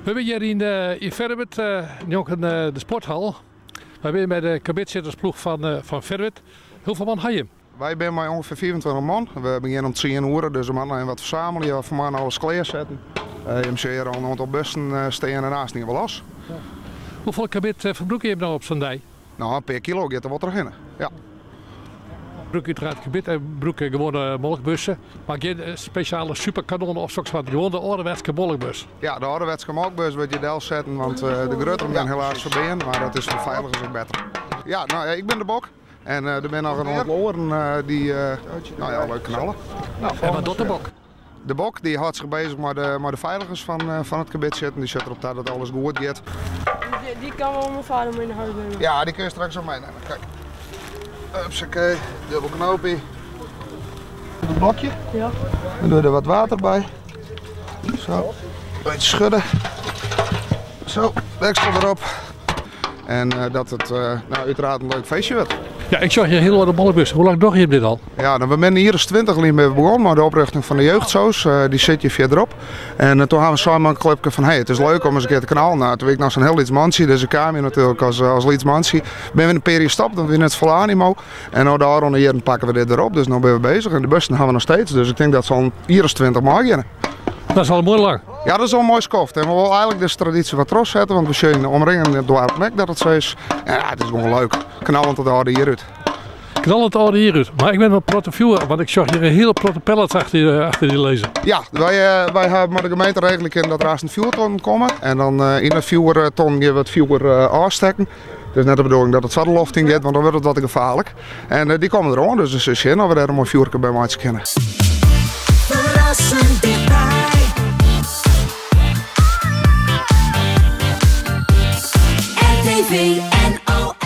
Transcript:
We zijn hier in Verwerd, nu ook in de sporthal. We zijn met de kabinetszittersploeg van Verwerd. Hoeveel man heb je? Wij zijn maar ongeveer 24 man. We beginnen om 10 uur, dus we moeten wat verzamelen. Je voor mij alles klaarzetten. Je moet hier al een aantal bussen staan en naast niet wel los. Ja. Hoeveel kabit verbruik je nou op zo'n dag? Nou, per kilo gaat er wat erin. Ja. Gebruik je uiteraard kabit en gebruik je gewone molkbussen. Maar geen speciale superkanonnen of zoiets wat, gewoon de ouderwetse molkbus. Ja, de ouderwetse molkbus wil je del zetten, want de grotere zijn helaas verbinden, maar dat is voor veiligers ook beter. Ja, nou ja, ik ben de bok. En er zijn nog een aantal oren die leuk knallen. Nou, en wat doet de bok? De bok die houdt zich bezig met de veiligers van het kabit zitten. Die zet erop dat alles goed gaat. Die kan wel mijn vader mee naar huis nemen. Ja, die kun je straks op meenemen. Kijk. Hupsakee, dubbel knoopje. Een blokje. Ja. Dan doe je er wat water bij. Zo. Een beetje schudden. Zo, deksel erop. En dat het uiteraard een leuk feestje wordt. Ja, ik zag hier heel oude molkbus. Hoe lang doe je dit al? Ja, nou, we zijn hier eens 20 jaar mee begonnen, maar de oprichting van de jeugdzoos, die zit je verderop. En toen hebben we samen een clubje van, hey, het is leuk om eens een keer te knallen. Nou, toen ben ik nog zo'n heel lidsmansie, dus ik kwam hier natuurlijk als lidsmansie. Ben we in een periode stap, dan winnen het vol animo. En nou daarom hier pakken we dit erop, dus nu ben we bezig. En de bussen hebben we nog steeds, dus ik denk dat ze al hier eens 20 maanden beginnen. Dat is al mooi lang. Ja, dat is al een mooi skoft. En we willen eigenlijk deze traditie wat trots zetten, want we zien omringen het dorp nek dat het zo is. En ja, het is gewoon leuk. Knallen tot de orde hieruit. Knallend oude hieruit. Maar ik ben op protofuur, want ik zag hier een hele protte pallets achter die lezen. Ja, wij hebben met de gemeente regeling in dat er een 4 ton komen. En dan in dat 4 ton gaan we het 4 aanstekken. Dus net de bedoeling dat het zaddelloft in gaat, want dan wordt het wat gevaarlijk. En die komen er aan, dus het is zin dat we daar een mooi 4 bij maken kunnen. Verrassend dichtbij. RTV NOS.